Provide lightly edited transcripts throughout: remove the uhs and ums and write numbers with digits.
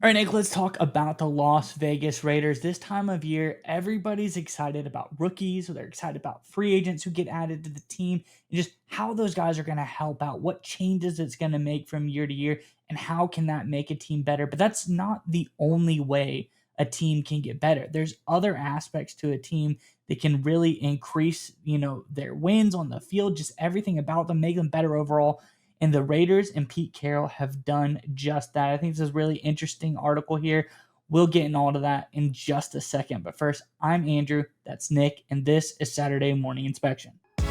All right, Nick, let's talk about the Las Vegas Raiders. This time of year, everybody's excited about rookies, or they're excited about free agents who get added to the team, and just how those guys are going to help out, what changes it's going to make from year to year, and how can that make a team better. But that's not the only way a team can get better. There's other aspects to a team that can really increase, their wins on the field, just everything about them, make them better overall. And the Raiders and Pete Carroll have done just that. I think this is a really interesting article here. We'll get into all of that in just a second. But first, I'm Andrew. That's Nick. And this is Saturday Morning Inspection. All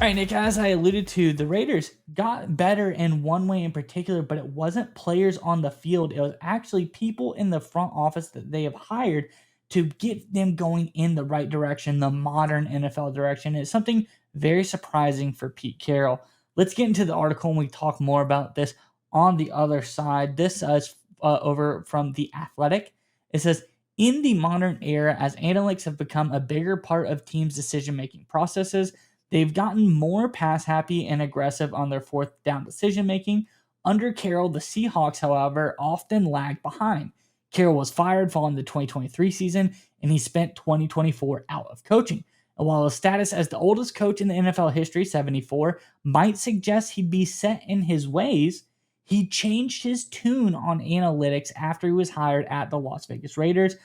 right, Nick, as I alluded to, the Raiders got better in one way in particular, but it wasn't players on the field. It was actually people in the front office that they have hired to get them going in the right direction, the modern NFL direction. It's something very surprising for Pete Carroll. Let's get into the article and we talk more about this on the other side. This is over from The Athletic. It says, in the modern era, as analytics have become a bigger part of teams' decision-making processes, they've gotten more pass happy and aggressive on their fourth down decision making. Under Carroll, the Seahawks, however, often lagged behind. Carroll was fired following the 2023 season, and he spent 2024 out of coaching. And while his status as the oldest coach in the NFL history, 74, might suggest he'd be set in his ways, he changed his tune on analytics after he was hired at the Las Vegas Raiders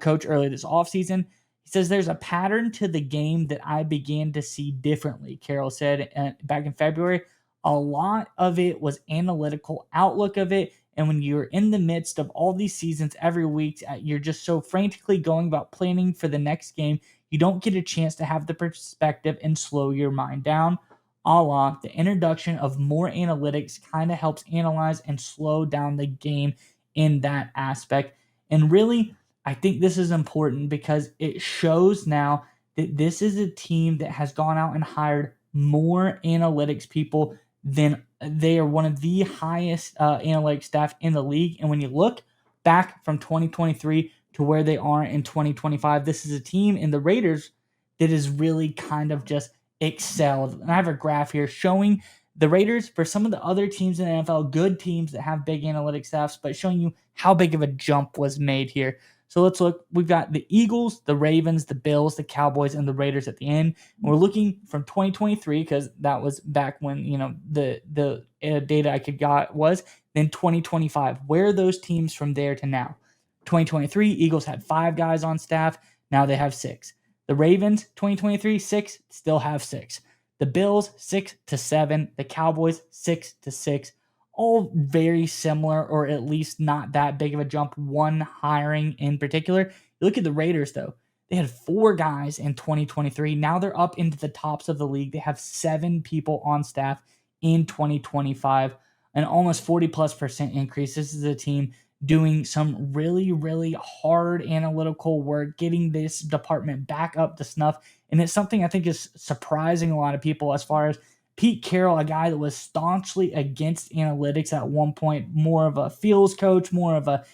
coach early this offseason. He says, there's a pattern to the game that I began to see differently, Carroll said back in February. A lot of it was analytical outlook of it. And when you're in the midst of all these seasons every week, you're just so frantically going about planning for the next game, you don't get a chance to have the perspective and slow your mind down. A la the introduction of more analytics kind of helps analyze and slow down the game in that aspect. And really, I think this is important because it shows now that this is a team that has gone out and hired more analytics people than they are one of the highest analytics staff in the league. And when you look back from 2023 to where they are in 2025, this is a team in the Raiders that is really kind of just excelled. And I have a graph here showing the Raiders for some of the other teams in the NFL, good teams that have big analytics staffs, but showing you how big of a jump was made here. So let's look. We've got the Eagles, the Ravens, the Bills, the Cowboys, and the Raiders at the end. And we're looking from 2023 because that was back when the data I could got was. Then 2025. Where are those teams from there to now? 2023, Eagles had 5 guys on staff. Now they have 6. The Ravens, 2023, 6, still have 6. The Bills, 6 to 7. The Cowboys, 6 to 6. All very similar, or at least not that big of a jump. One hiring in particular. You look at the Raiders, though. They had 4 guys in 2023. Now they're up into the tops of the league. They have 7 people on staff in 2025, an almost 40+% increase. This is a team doing some really, really hard analytical work, getting this department back up to snuff. And it's something I think is surprising a lot of people as far as Pete Carroll, a guy that was staunchly against analytics at one point, more of a feels coach, more of a,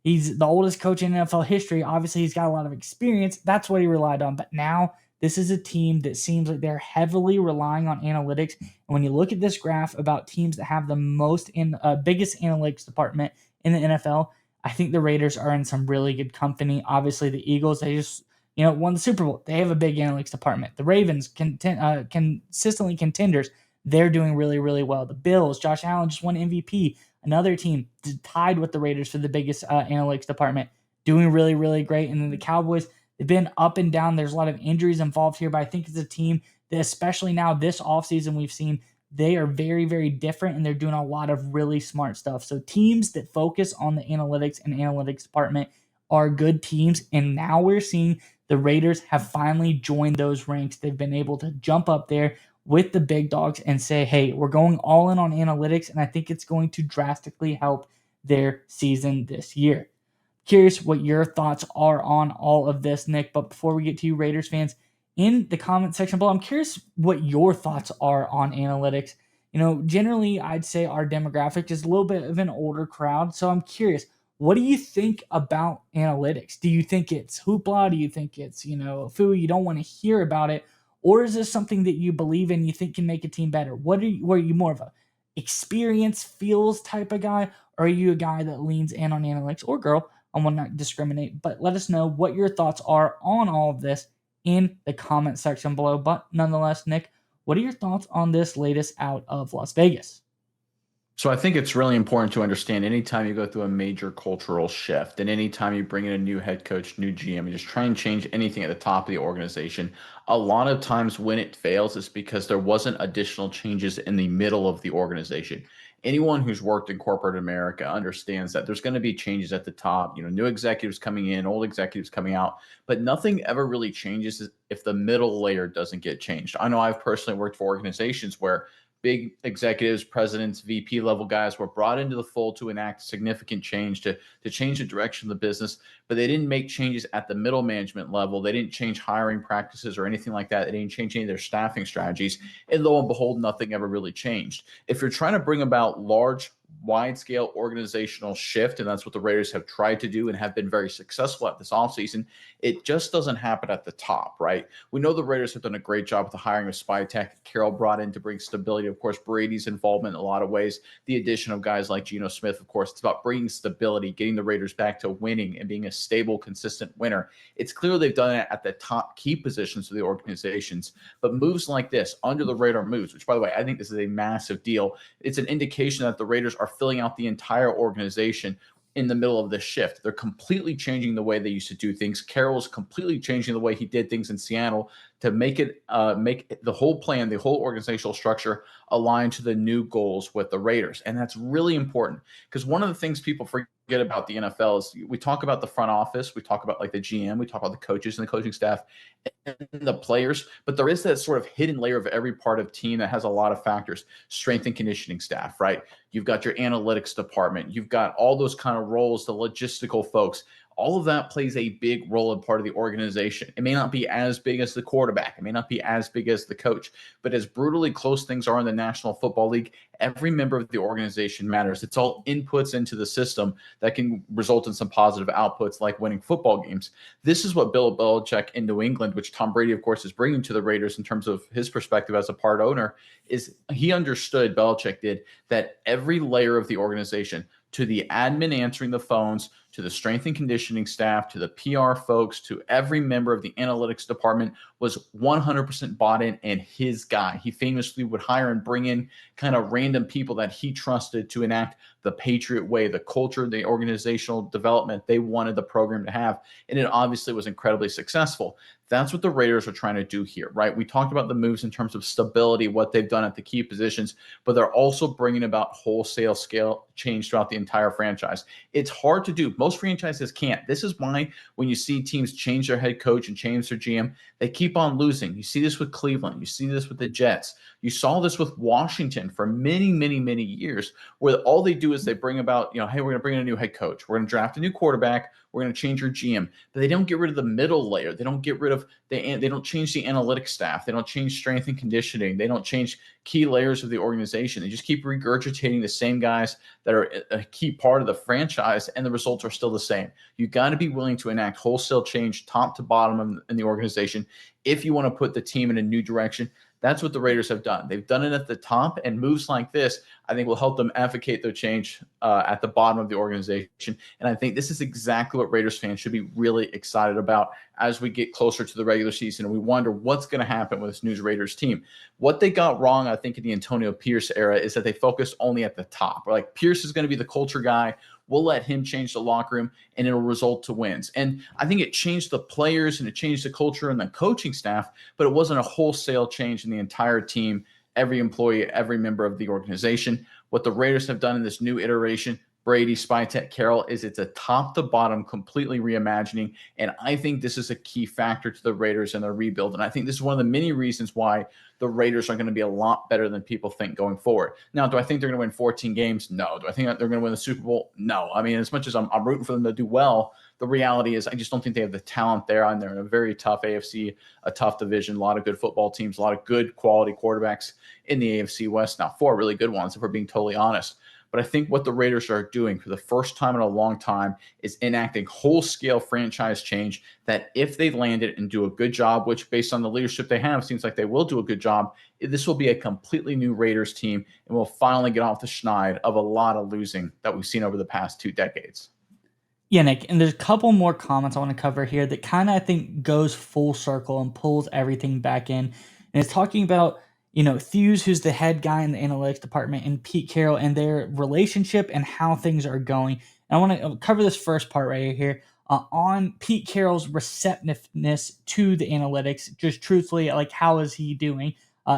he's the oldest coach in NFL history. Obviously, he's got a lot of experience. That's what he relied on. But now this is a team that seems like they're heavily relying on analytics. And when you look at this graph about teams that have the biggest analytics department in the NFL, I think the Raiders are in some really good company. Obviously, the Eagles, they just won the Super Bowl. They have a big analytics department. The Ravens, consistently contenders. They're doing really, really well. The Bills, Josh Allen just won MVP. Another team tied with the Raiders for the biggest analytics department, doing really, really great. And then the Cowboys, they've been up and down. There's a lot of injuries involved here, but I think it's a team that, especially now this offseason, we've seen they are very, very different, and they're doing a lot of really smart stuff. So teams that focus on the analytics and analytics department are good teams, and now we're seeing the Raiders have finally joined those ranks. They've been able to jump up there with the big dogs and say, hey, we're going all in on analytics, and I think it's going to drastically help their season this year. Curious what your thoughts are on all of this, Nick, but before we get to you Raiders fans, in the comment section below, I'm curious what your thoughts are on analytics. Generally, I'd say our demographic is a little bit of an older crowd, so I'm curious, what do you think about analytics? Do you think it's hoopla? Do you think it's, foo, you don't want to hear about it? or is this something that you believe in, you think can make a team better? Were you more of a experience feels type of guy, or are you a guy that leans in on analytics, or girl? I will not discriminate, but let us know what your thoughts are on all of this in the comment section below. But nonetheless, Nick, what are your thoughts on this latest out of Las Vegas? So I think it's really important to understand anytime you go through a major cultural shift and anytime you bring in a new head coach, new GM, and just try and change anything at the top of the organization, a lot of times when it fails is because there wasn't additional changes in the middle of the organization. Anyone who's worked in corporate America understands that there's going to be changes at the top, new executives coming in, old executives coming out, but nothing ever really changes if the middle layer doesn't get changed. I know I've personally worked for organizations where big executives, presidents, VP level guys were brought into the fold to enact significant change to change the direction of the business, but they didn't make changes at the middle management level. They didn't change hiring practices or anything like that. They didn't change any of their staffing strategies. And lo and behold, nothing ever really changed. If you're trying to bring about large, wide scale organizational shift, and that's what the Raiders have tried to do and have been very successful at this offseason, it just doesn't happen at the top, right? We know the Raiders have done a great job with the hiring of Spytek. Carroll brought in to bring stability. Of course, Brady's involvement in a lot of ways. The addition of guys like Geno Smith, of course, it's about bringing stability, getting the Raiders back to winning and being a stable, consistent winner. It's clear they've done it at the top key positions of the organizations. But moves like this, under the radar moves, which, by the way, I think this is a massive deal. It's an indication that the Raiders are filling out the entire organization in the middle of this shift. They're completely changing the way they used to do things. Carroll's completely changing the way he did things in Seattle to make the whole plan, the whole organizational structure align to the new goals with the Raiders. And that's really important because one of the things people forget about the NFL is we talk about the front office, we talk about like the GM, we talk about the coaches and the coaching staff and the players, but there is that sort of hidden layer of every part of team that has a lot of factors. Strength and conditioning staff, right? You've got your analytics department, you've got all those kind of roles, the logistical folks. All of that plays a big role in part of the organization. It may not be as big as the quarterback. It may not be as big as the coach, but as brutally close things are in the National Football League, every member of the organization matters. It's all inputs into the system that can result in some positive outputs like winning football games. This is what Bill Belichick in New England, which Tom Brady, of course, is bringing to the Raiders in terms of his perspective as a part owner, is he understood, Belichick did, that every layer of the organization, to the admin answering the phones, to the strength and conditioning staff, to the PR folks, to every member of the analytics department was 100% bought in and his guy. He famously would hire and bring in kind of random people that he trusted to enact the Patriot way, the culture, the organizational development they wanted the program to have. And it obviously was incredibly successful. That's what the Raiders are trying to do here, right? We talked about the moves in terms of stability, what they've done at the key positions, but they're also bringing about wholesale scale change throughout the entire franchise. It's hard to do. Most franchises can't. This is why when you see teams change their head coach and change their GM, they keep on losing. You see this with Cleveland. You see this with the Jets. You saw this with Washington for many, many, many years, where all they do is they bring about, hey, we're going to bring in a new head coach. We're going to draft a new quarterback. We're going to change your GM. But they don't get rid of the middle layer. They don't get rid of they don't change the analytics staff. They don't change strength and conditioning. They don't change key layers of the organization. They just keep regurgitating the same guys that are a key part of the franchise, and the results are still the same. You got to be willing to enact wholesale change top to bottom in the organization if you want to put the team in a new direction. That's what the Raiders have done. They've done it at the top, and moves like this, I think, will help them advocate their change at the bottom of the organization. And I think this is exactly what Raiders fans should be really excited about as we get closer to the regular season and we wonder what's going to happen with this new Raiders team. What they got wrong, I think, in the Antonio Pierce era is that they focused only at the top. Like, Pierce is going to be the culture guy. We'll let him change the locker room, and it'll result to wins. And I think it changed the players and it changed the culture and the coaching staff, but it wasn't a wholesale change in the entire team, every employee, every member of the organization. What the Raiders have done in this new iteration, Brady, Spytek, Carroll, is it's a top to bottom, completely reimagining. And I think this is a key factor to the Raiders and their rebuild. And I think this is one of the many reasons why the Raiders are going to be a lot better than people think going forward. Now, do I think they're going to win 14 games? No. Do I think that they're going to win the Super Bowl? No. I mean, as much as I'm rooting for them to do well, the reality is I just don't think they have the talent there. And they're in a very tough AFC, a tough division, a lot of good football teams, a lot of good quality quarterbacks in the AFC West. Now, 4 really good ones, if we're being totally honest. But I think what the Raiders are doing for the first time in a long time is enacting whole scale franchise change that if they land it and do a good job, which based on the leadership they have, seems like they will do a good job, this will be a completely new Raiders team and we'll finally get off the schneid of a lot of losing that we've seen over the past 2 decades. Yeah, Nick, and there's a couple more comments I want to cover here that kind of I think goes full circle and pulls everything back in. And it's talking about, Thews, who's the head guy in the analytics department, and Pete Carroll and their relationship and how things are going. And I want to cover this first part right here on Pete Carroll's receptiveness to the analytics. Just truthfully, like, how is he doing?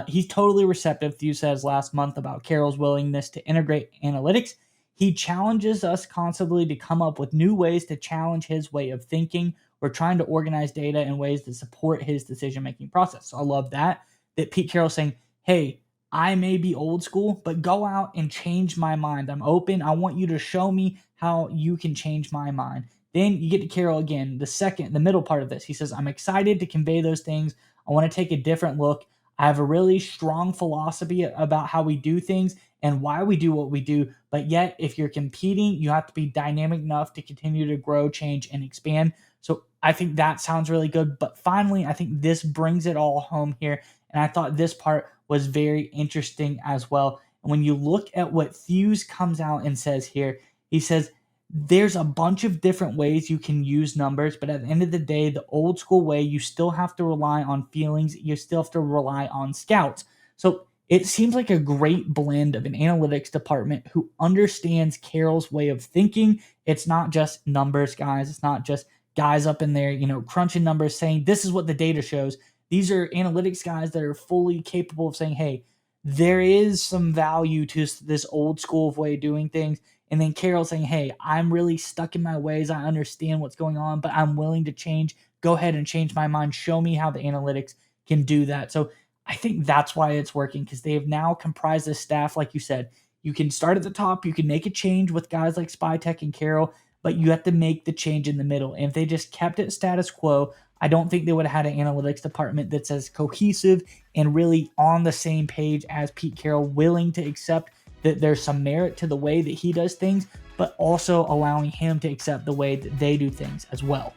He's totally receptive. Thews says last month about Carroll's willingness to integrate analytics. He challenges us constantly to come up with new ways to challenge his way of thinking. We're trying to organize data in ways that support his decision making process. So I love that Pete Carroll's saying, hey, I may be old school, but go out and change my mind. I'm open. I want you to show me how you can change my mind. Then you get to Carroll again, the middle part of this. He says, I'm excited to convey those things. I want to take a different look. I have a really strong philosophy about how we do things and why we do what we do. But yet, if you're competing, you have to be dynamic enough to continue to grow, change, and expand. So I think that sounds really good. But finally, I think this brings it all home here. And I thought this part was very interesting as well. And when you look at what Thews comes out and says here, he says, there's a bunch of different ways you can use numbers, but at the end of the day, the old school way, you still have to rely on feelings. You still have to rely on scouts. So it seems like a great blend of an analytics department who understands Carroll's way of thinking. It's not just numbers, guys. It's not just guys up in there, crunching numbers saying this is what the data shows. These are analytics guys that are fully capable of saying, hey, there is some value to this old school way of doing things. And then Carroll saying, hey, I'm really stuck in my ways. I understand what's going on, but I'm willing to change. Go ahead and change my mind. Show me how the analytics can do that. So I think that's why it's working, because they have now comprised this staff. Like you said, you can start at the top. You can make a change with guys like Spytek and Carroll, but you have to make the change in the middle. And if they just kept it status quo, I don't think they would have had an analytics department that's as cohesive and really on the same page as Pete Carroll, willing to accept that there's some merit to the way that he does things, but also allowing him to accept the way that they do things as well.